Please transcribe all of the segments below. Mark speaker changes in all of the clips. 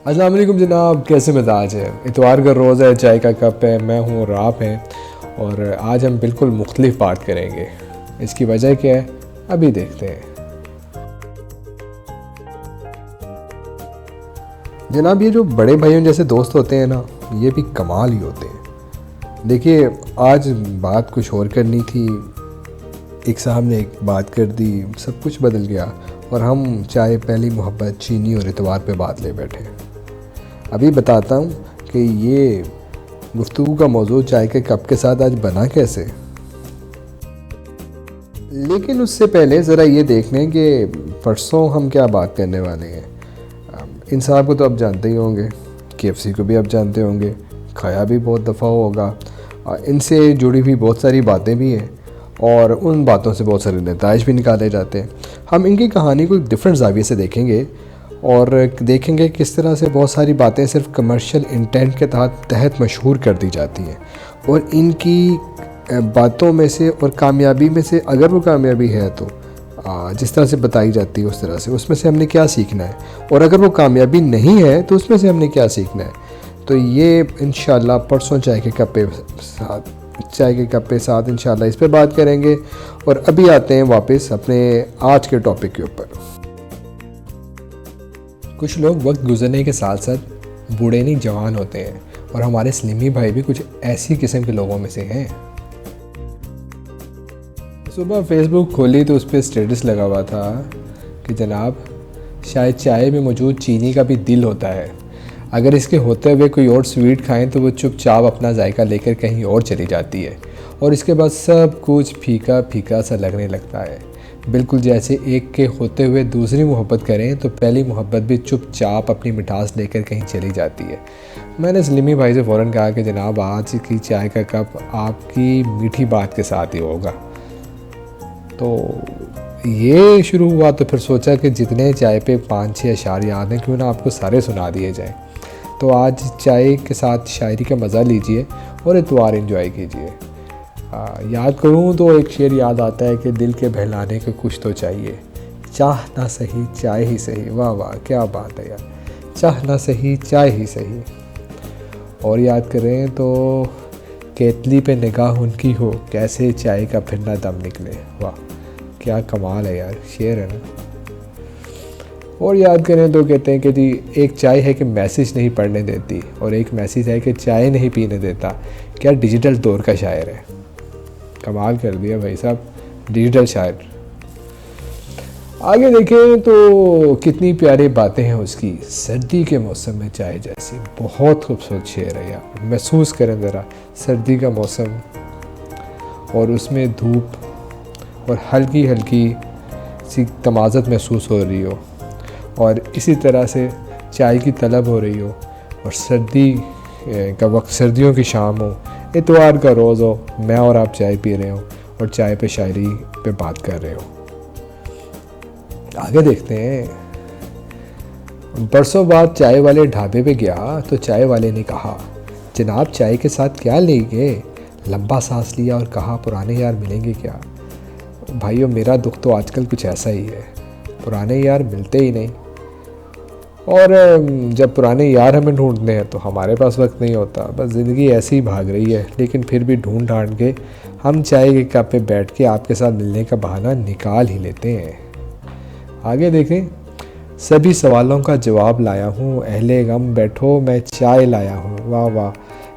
Speaker 1: अस्सलाम वालेकुम जनाब, कैसे मिजाज है। इतवार का रोज़ है, चाय का कप है, मैं हूँ और आप हैं। और आज हम बिल्कुल मुख्तलिफ बात करेंगे। इसकी वजह क्या है अभी देखते हैं। जनाब, ये जो बड़े भाइयों जैसे दोस्त होते हैं ना, ये भी कमाल ही होते हैं। देखिए, आज बात कुछ और करनी थी, एक साहब ने एक बात कर दी, सब कुछ बदल गया और हम चाय, पहली मोहब्बत, चीनी और इतवार पे बात ले बैठे। अभी बताता हूँ कि ये गुफ्तगू का मौजू चाय के कप के साथ आज बना कैसे। लेकिन उससे पहले ज़रा ये देख लें कि परसों हम क्या बात करने वाले हैं। इन साहब को तो आप जानते ही होंगे, KFC को भी आप जानते होंगे, खाया भी बहुत दफ़ा होगा। इनसे जुड़ी हुई बहुत सारी बातें भी हैं और उन बातों से बहुत सारे नताइज भी निकाले जाते हैं। हम इनकी कहानी को एक डिफरेंट ज़ाविये से देखेंगे और देखेंगे किस तरह से बहुत सारी बातें सिर्फ कमर्शियल इंटेंट के तहत मशहूर कर दी जाती हैं और इनकी बातों में से और कामयाबी में से, अगर वो कामयाबी है तो जिस तरह से बताई जाती है उस तरह से, उसमें से हमने क्या सीखना है, और अगर वो कामयाबी नहीं है तो उसमें से हमने क्या सीखना है। तो ये इंशाल्लाह परसों चाय के कप के साथ इंशाल्लाह इस पे बात करेंगे। और अभी आते हैं वापस अपने आज के टॉपिक के ऊपर। कुछ लोग वक्त गुजरने के साथ साथ बूढ़े नहीं जवान होते हैं और हमारे स्लिमी भाई भी कुछ ऐसी किस्म के लोगों में से हैं। सुबह फेसबुक खोली तो उस पर स्टेटस लगा हुआ था कि जनाब, शायद चाय में मौजूद चीनी का भी दिल होता है। अगर इसके होते हुए कोई और स्वीट खाएं तो वो चुपचाप अपना जायका लेकर कहीं और चली जाती है और इसके बाद सब कुछ फीका फीका सा लगने लगता है। बिल्कुल जैसे एक के होते हुए दूसरी मोहब्बत करें तो पहली मोहब्बत भी चुपचाप अपनी मिठास लेकर कहीं चली जाती है। मैंने सलीमी भाई से फ़ौरन कहा कि जनाब, आज की चाय का कप आपकी मीठी बात के साथ ही होगा। तो ये शुरू हुआ तो फिर सोचा कि जितने चाय पे 5-6 अशार याद हैं, क्यों ना आपको सारे सुना दिए जाएं। तो आज चाय के साथ शायरी का मज़ा लीजिए और इतवार एंजॉय कीजिए। याद करूँ तो एक शेर याद आता है कि दिल के बहलाने को कुछ तो चाहिए, चाह ना सही चाय ही सही। वाह वाह, क्या बात है यार, चाह ना सही चाय ही सही। और याद करें तो केतली पे निगाह उनकी हो, कैसे चाय का फिर ना दम निकले। वाह, क्या कमाल है यार, शेर है ना। और याद करें तो कहते हैं कि जी, एक चाय है कि मैसेज नहीं पढ़ने देती और एक मैसेज है कि चाय नहीं पीने देता। क्या डिजिटल दौर का शायर है, कमाल कर दिया भाई साहब, डिजिटल शायर। आगे देखें तो कितनी प्यारी बातें हैं उसकी, सर्दी के मौसम में चाय जैसी। बहुत खूबसूरत शेर है यार। महसूस करें ज़रा सर्दी का मौसम और उसमें धूप और हल्की हल्की सी तमाज़त महसूस हो रही हो और इसी तरह से चाय की तलब हो रही हो और सर्दी का वक्त, सर्दियों की शाम हो, इतवार का रोज़ हो, मैं और आप चाय पी रहे हो और चाय पे शायरी पे बात कर रहे हो। आगे देखते हैं। परसों बाद चाय वाले ढाबे पे गया तो चाय वाले ने कहा, जनाब चाय के साथ क्या लेंगे। लंबा सांस लिया और कहा, पुराने यार मिलेंगे क्या। भाइयों, मेरा दुख तो आजकल कुछ ऐसा ही है, पुराने यार मिलते ही नहीं। और जब पुराने यार हमें ढूंढते हैं तो हमारे पास वक्त नहीं होता। बस ज़िंदगी ऐसी ही भाग रही है, लेकिन फिर भी ढूंढ ढांढ के हम चाय के कप पे बैठ के आपके साथ मिलने का बहाना निकाल ही लेते हैं। आगे देखें। सभी सवालों का जवाब लाया हूँ, अहले गम बैठो मैं चाय लाया हूँ। वाह वाह,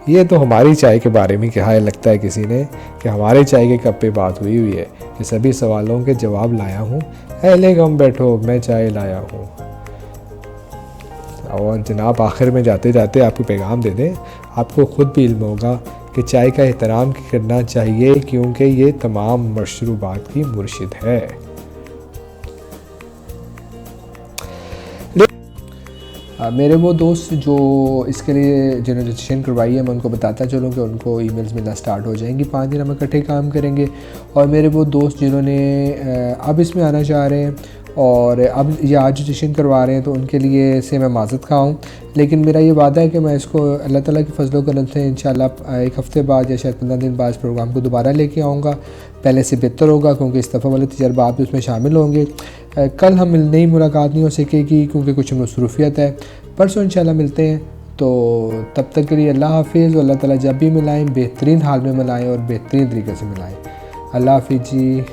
Speaker 1: ये तो हमारी चाय के बारे में कहा है, लगता है किसी ने, कि हमारे चाय के कप पे बात हुई है कि सभी सवालों के जवाब लाया हूँ, अहले गम बैठो मैं चाय लाया हूँ। और जनाब, आखिर में जाते जाते आपको पैगाम दे दें, आपको ख़ुद भी इल्म होगा कि चाय का एहतराम करना चाहिए, क्योंकि ये तमाम मशरूबात की मुर्शिद है। मेरे वो दोस्त जो इसके लिए जिन्होंने रजिस्ट्रेशन करवाई है, मैं उनको बताता चलूँ कि उनको ईमेल्स मिलना स्टार्ट हो जाएंगी। 5 दिन हम इकट्ठे काम करेंगे। और मेरे वो दोस्त जिन्होंने अब इसमें आना चाह रहे हैं और अब ये आज जश्न करवा रहे हैं तो उनके लिए से मैं माज़रत खा हूँ, लेकिन मेरा ये वादा है कि मैं इसको अल्लाह ताला की फजलो करम से इंशाल्लाह एक हफ़्ते बाद या शायद 15 दिन बाद इस प्रोग्राम को दोबारा लेके आऊँगा। पहले से बेहतर होगा क्योंकि इस दफ़ा वाले तजर्बात भी उसमें शामिल होंगे। कल हम नई मुलाकात नहीं हो सकेगी क्योंकि कुछ मसरूफियत है, परसों इंशाल्लाह मिलते हैं। तो तब तक के लिए अल्लाह हाफ़िज़। अल्लाह ताला जब भी मिलाएं बेहतरीन हाल में मिलाएं और बेहतरीन तरीके से मिलाएं। अल्लाह हाफ़िज़ जी।